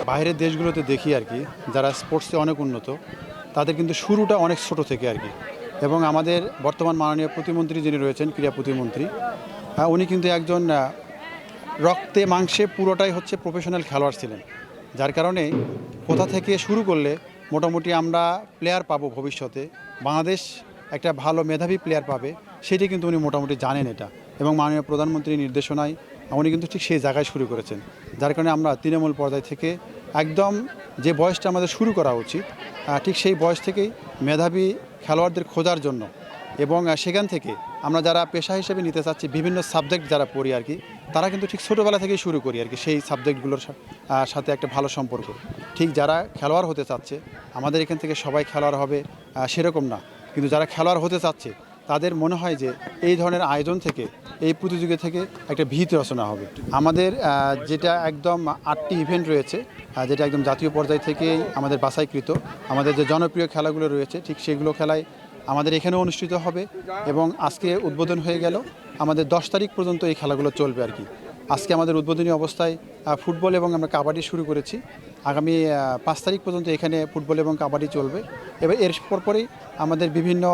বাইরের দেশগুলোতে দেখি আর কি, যারা স্পোর্টসে অনেক উন্নত, তাদের কিন্তু শুরুটা অনেক ছোট থেকে আর কি। এবং আমাদের বর্তমান মাননীয় প্রতিমন্ত্রী যিনি রয়েছেন, ক্রীড়া প্রতিমন্ত্রী, উনি কিন্তু একজন রক্তে মাংসে পুরোটাই হচ্ছে প্রফেশনাল খেলোয়াড় ছিলেন। যার কারণে কোথা থেকে শুরু করলে মোটামুটি আমরা প্লেয়ার পাবো ভবিষ্যতে, বাংলাদেশ একটা ভালো মেধাবী প্লেয়ার পাবে, সেটি কিন্তু উনি মোটামুটি জানেন এটা। এবং মাননীয় প্রধানমন্ত্রীর নির্দেশনায় উনি কিন্তু ঠিক সেই জায়গায় শুরু করেছেন। যার কারণে আমরা তৃণমূল পর্যায় থেকে একদম যে বয়সটা আমাদের শুরু করা উচিত, ঠিক সেই বয়স থেকেই মেধাবী খেলোয়াড়দের খোঁজার জন্য, এবং সেখান থেকে আমরা যারা পেশা হিসেবে নিতে চাচ্ছি বিভিন্ন সাবজেক্ট যারা পড়ি আর কি, তারা কিন্তু ঠিক ছোটোবেলা থেকেই শুরু করি আর কি সেই সাবজেক্টগুলোর সাথে একটা ভালো সম্পর্ক। ঠিক যারা খেলোয়াড় হতে চাচ্ছে, আমাদের এখান থেকে সবাই খেলোয়াড় হবে সেরকম না, কিন্তু যারা খেলোয়াড় হতে চাচ্ছে তাদের মনে হয় যে এই ধরনের আয়োজন থেকে, এই প্রতিযোগিতা থেকে একটা ভীত রচনা হবে। আমাদের যেটা একদম 8টি ইভেন্ট রয়েছে, যেটা একদম জাতীয় পর্যায় থেকেই আমাদের বাছাইকৃত। আমাদের যে জনপ্রিয় খেলাগুলো রয়েছে ঠিক সেগুলো খেলায় আমাদের এখানেও অনুষ্ঠিত হবে, এবং আজকে উদ্বোধন হয়ে গেল। আমাদের 10 তারিখ পর্যন্ত এই খেলাগুলো চলবে আর কি। আজকে আমাদের উদ্বোধনী অবস্থায় ফুটবল এবং আমরা কাবাডি শুরু করেছি। আগামী 5 তারিখ পর্যন্ত এখানে ফুটবল এবং কাবাডি চলবে। এবার এর পরপরই আমাদের বিভিন্ন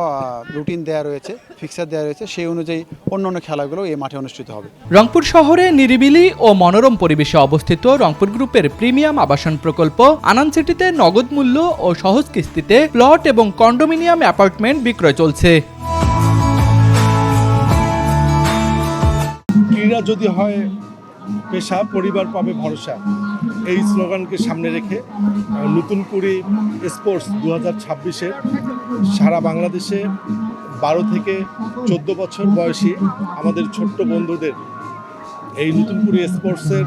রুটিন দেওয়া রয়েছে, ফিক্সার দেওয়া রয়েছে, সেই অনুযায়ী অন্যান্য খেলাগুলো এই মাঠে অনুষ্ঠিত হবে। রংপুর শহরে নিরিবিলি ও মনোরম পরিবেশে অবস্থিত রংপুর গ্রুপের প্রিমিয়াম আবাসন প্রকল্প আনান সিটিতে নগদ মূল্য ও সহজ কিস্তিতে প্লট এবং কন্ডোমিনিয়াম অ্যাপার্টমেন্ট বিক্রয় চলছে। ক্রীড়া যদি হয় পেশা, পরিবার পাবে ভরসা, এই স্লোগানকে সামনে রেখে নতুন কুড়ি স্পোর্টস 2026-এর সারা বাংলাদেশে 12 থেকে 14 বছর বয়সী আমাদের ছোট্ট বন্ধুদের এই নতুন কুড়ি স্পোর্টসের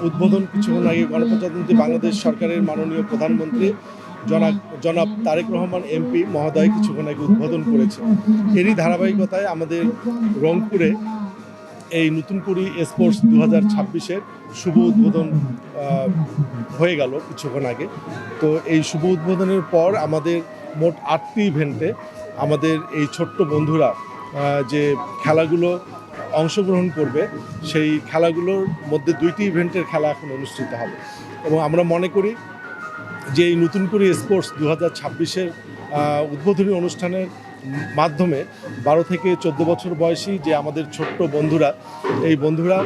উদ্বোধন কিছুক্ষণ আগে গণপ্রজাতন্ত্রী বাংলাদেশ সরকারের মাননীয় প্রধানমন্ত্রী জনাব তারেক রহমান এমপি মহোদয় কিছুক্ষণ আগে উদ্বোধন করেছে। এরই ধারাবাহিকতায় আমাদের রংপুরে এই নতুন কুড়ি স্পোর্টস 2026-এর শুভ উদ্বোধন হয়ে গেল কিছুক্ষণ আগে। তো এই শুভ উদ্বোধনের পর আমাদের মোট 8টি ইভেন্টে আমাদের এই ছোট্ট বন্ধুরা যে খেলাগুলো অংশগ্রহণ করবে, সেই খেলাগুলোর মধ্যে 2টি ইভেন্টের খেলা এখন অনুষ্ঠিত হবে। এবং আমরা মনে করি যে এই নতুন কুড়ি স্পোর্টস 2026-এর উদ্বোধনী অনুষ্ঠানের মাধ্যমে 12 থেকে 14 বছর বয়সী যে আমাদের ছোট্ট বন্ধুরা, এই বন্ধুরা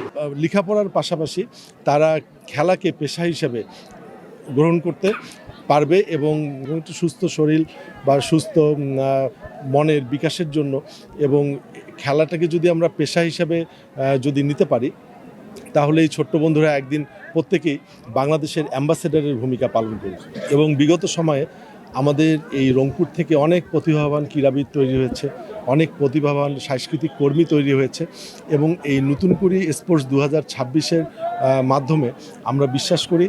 লেখাপড়ার পাশাপাশি তারা খেলাকে পেশা হিসেবে গ্রহণ করতে পারবে, এবং একটু সুস্থ শরীর বা সুস্থ মনের বিকাশের জন্য, এবং খেলাটাকে যদি আমরা পেশা হিসেবে যদি নিতে পারি, তাহলে এই ছোট্ট বন্ধুরা একদিন প্রত্যেকেই বাংলাদেশের অ্যাম্বাসেডারের ভূমিকা পালন করবে। এবং বিগত সময়ে আমাদের এই রংপুর থেকে অনেক প্রতিভাবান ক্রীড়াবিদ তৈরি হয়েছে, অনেক প্রতিভাবান সাংস্কৃতিক কর্মী তৈরি হয়েছে, এবং এই নতুন কুড়ি স্পোর্টস 2026-এর মাধ্যমে আমরা বিশ্বাস করি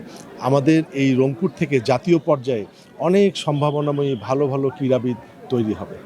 আমাদের এই রংপুর থেকে জাতীয় পর্যায়ে অনেক সম্ভাবনাময়ী ভালো ভালো ক্রীড়াবিদ তৈরি হবে।